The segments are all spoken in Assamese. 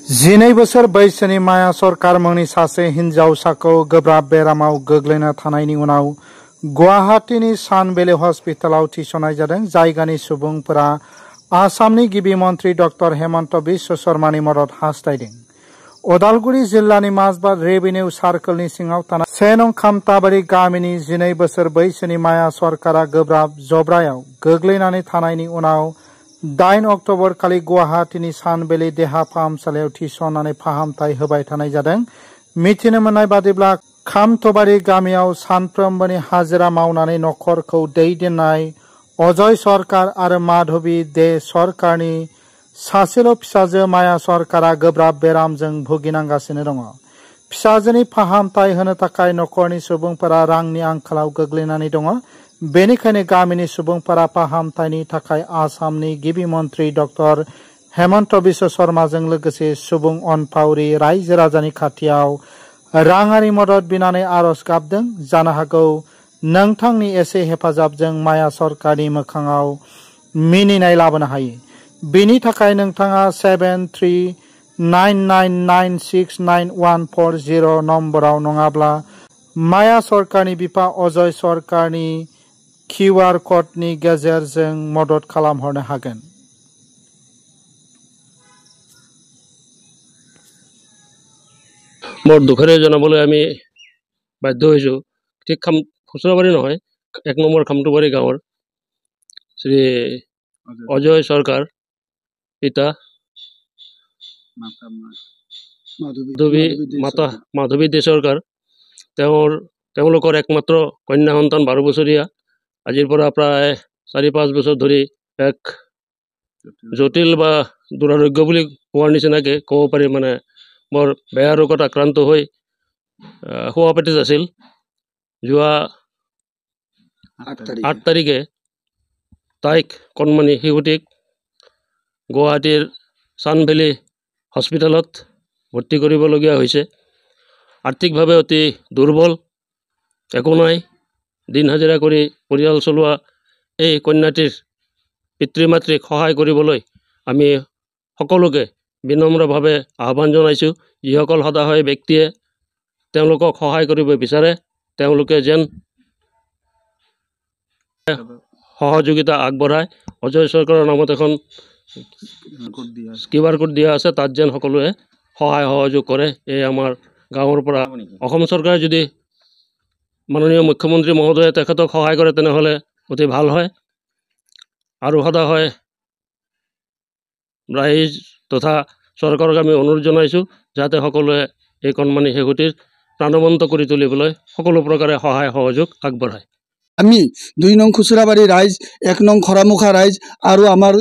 12 बोसोर बैसोनि माया सरकार मुंनि सासे हिनजावसाखौ गोब्राब बेरामाव गोग्लैना थानायनि उनाव गुवाहाटीनि सान भेलि हस्पिटालाव थिसननाय जादों। जायगानि सुबुंफोरा आसामनि गिबि मन्त्रि डक्टर हेमन्त बिश्व शर्मानि मदद हास्थायदों। उदालगुरि जिल्लानि माजबाद रेभिनिउ सार्कलनि सिङाव थानाय 1 नं खामताबारि गामिनि 12 बोसोर बैसोनि माया सरकारा गोब्राब जब्रायाव गोग्लैनानै थानायनि उनाव 8 अक्ट'बर खालि गुवाहाटीनि सान भेलि देहा फाहामसालियाव थिसननानै फाहामथाय होबाय थानाय जादों। मिथिनो मोननाय बादिब्ला खामतबारि गामियाव सानफ्रोमबोनि हाजिरा मावनानै नखरखौ दैदेननाय अजय सरकार आरो माधवी दे सरकारनि सासेल' फिसाजो माया सरकारा गोब्राब बेरामजों भुगिनांगासिनो दङ। फिसाजोनि फाहामथाय होनो थाखाय नखरनि सुबुंफोरा रांनि आंखालाव गोग्लैनानै दङ। बेनिखायनो गामिनि सुबुंफोरा फाहामथायनि थाखाय आसामनि गिबि मन्त्रि डक्टर हेमन्त बिश्व शर्माजों लोगोसे सुबुं अनफावरि रायजो राजानि खाथियाव राङारि मदद बिनानै आरज गाबदों। जानो हागौ नोंथांनि एसे हेफाजाबजों माया सरकारनि मोखाङाव मिनिनाय लाबोनो हायो। बेनि थाखाय नोंथाङा 7399969140 नम्बराव नङाब्ला माया सरकारनि बिफा अजय सरकारनि QR क'डनि गेजेरजों मदद खालामहरनो हागोन। मोर दुखरे जनाबले आमी बाध्य हईसु। ठीक खुसराबारी नहय 1 नम्बर खामतबारी गाँवर श्री अजय सरकार पिता माधवी दे सरकार एकमात्र कन्या सन्तान 12 बछरिया আজিৰ পৰা প্ৰায় 4-5 বছৰ ধৰি এক জটিল বা দুৰাৰোগ্য বুলি কোৱাৰ নিচিনাকে ক'ব পাৰি। মানে বৰ বেয়া ৰোগত আক্ৰান্ত হৈ হোৱাপাতি আছিল। যোৱা 8 তাৰিখে তাইক কণমানি শিশুটিক গুৱাহাটীৰ सान भेलि হস্পিটালত ভৰ্তি কৰিবলগীয়া হৈছে। আৰ্থিকভাৱে অতি দুৰ্বল, একো নাই, দিন হাজিৰা কৰি পৰিয়াল চলোৱা এই কন্যাটিৰ পিতৃ মাতৃক সহায় কৰিবলৈ আমি সকলোকে বিনম্ৰভাৱে আহ্বান জনাইছোঁ। যিসকল সদায় ব্যক্তিয়ে তেওঁলোকক সহায় কৰিব বিচাৰে তেওঁলোকে যেন সহযোগিতা আগবঢ়ায়। অজয় চৰকাৰৰ নামত এখন QR কোড দিয়া আছে, তাত যেন সকলোৱে সহায় সহযোগ কৰে। এই আমাৰ গাঁৱৰ পৰা অসম চৰকাৰে যদি মাননীয় মুখ্যমন্ত্ৰী মহোদয়ে তেখেতক সহায় কৰে তেনেহলে অতি ভাল হয়। আৰু সদায় ৰাইজ তথা চৰকাৰক আমি অনুৰোধ জনাইছোঁ যাতে সকলোৱে এই কণমানি শিশুটিৰ প্ৰাণৱন্ত কৰি তুলিবলৈ সকলো প্ৰকাৰে সহায় সহযোগ আগবঢ়ায়। আমি 2 নং খুচুৰাবাৰী ৰাইজ, 1 নং খৰামুখা ৰাইজ আৰু আমাৰ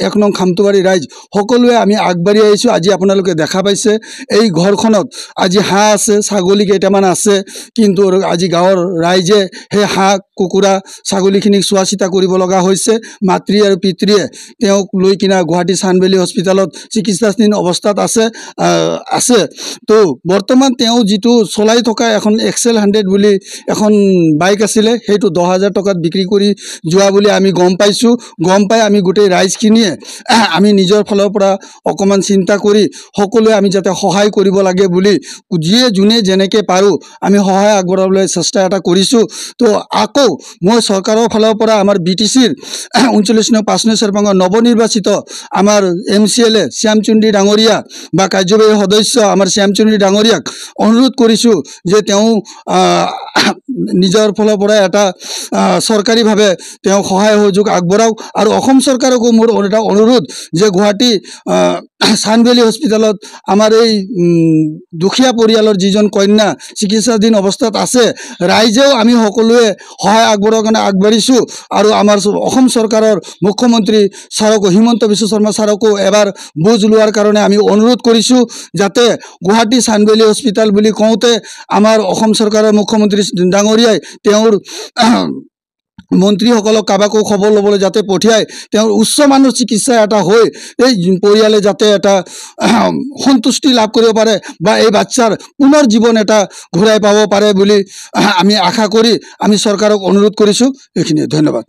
1 নং খামতবাৰী ৰাইজ সকলোৱে আমি আগবাঢ়ি আহিছোঁ। আজি আপোনালোকে দেখা পাইছে এই ঘৰখনত আজি হাঁহ আছে, ছাগলী কেইটামান আছে, কিন্তু আজি গাঁৱৰ ৰাইজে সেই হাঁহ কুকুৰা ছাগলীখিনিক চোৱা চিতা কৰিব লগা হৈছে। মাতৃ আৰু পিতৃয়ে তেওঁক লৈ কিনা গুৱাহাটী सान भेलि হস্পিটালত চিকিৎসাধীন অৱস্থাত আছে। তো বৰ্তমান তেওঁ যিটো চলাই থকা এখন এক্সেল 100 বুলি এখন বাইক আছিলে সেইটো 10,000 টকাত বিক্ৰী কৰি যোৱা বুলি আমি গম পাইছোঁ। গম পাই আমি গোটেই ৰাইজখিনিয়ে আমি নিজৰ ফালৰ পৰা অকণমান চিন্তা কৰি সকলোৱে আমি যাতে সহায় কৰিব লাগে বুলি যিয়ে যোনে যেনেকৈ পাৰোঁ আমি সহায় আগবঢ়াবলৈ চেষ্টা এটা কৰিছোঁ। তো আকৌ মই চৰকাৰৰ ফালৰ পৰা আমাৰ BTCৰ 39 নং 5 নং চেৰপাঙৰ নৱনিৰ্বাচিত আমাৰ MCLA শ্যামচুন্দ্ৰী ডাঙৰীয়া বা কাৰ্যবাহী সদস্য আমাৰ শ্যামচুন্দ্ৰী ডাঙৰীয়াক অনুৰোধ কৰিছোঁ যে তেওঁ নিজৰ ফালৰ পৰা এটা চৰকাৰীভাৱে তেওঁ সহায় সহযোগ আগবঢ়াওক। আৰু অসম চৰকাৰকো মোৰ এটা অনুৰোধ যে গুৱাহাটী सान भेलि হস্পিটালত আমাৰ এই দুখীয়া পৰিয়ালৰ যিজন কন্যা চিকিৎসাধীন অৱস্থাত আছে, ৰাইজেও আমি সকলোৱে সহায় আগবঢ়োৱাৰ কাৰণে আগবাঢ়িছোঁ। আৰু আমাৰ অসম চৰকাৰৰ মুখ্যমন্ত্ৰী ছাৰকো হিমন্ত বিশ্ব শৰ্মা ছাৰকো এবাৰ বুজ লোৱাৰ কাৰণে আমি অনুৰোধ কৰিছোঁ যাতে গুৱাহাটী सान भेलि হস্পিটাল বুলি কওঁতে আমাৰ অসম চৰকাৰৰ মুখ্যমন্ত্ৰী ডাঙৰীয়াই তেওঁৰ মন্ত্ৰীসকলক কাবাকো খবৰ ল'বলৈ যাতে পঠিয়াই তেওঁৰ উচ্চমানৰ চিকিৎসা এটা হৈ এই পৰিয়ালে যাতে এটা সন্তুষ্টি লাভ কৰিব পাৰে বা এই বাচ্চাৰ পুনৰ জীৱন এটা ঘূৰাই পাব পাৰে বুলি আমি আশা কৰি আমি চৰকাৰক অনুৰোধ কৰিছোঁ। এইখিনিয়ে, ধন্যবাদ।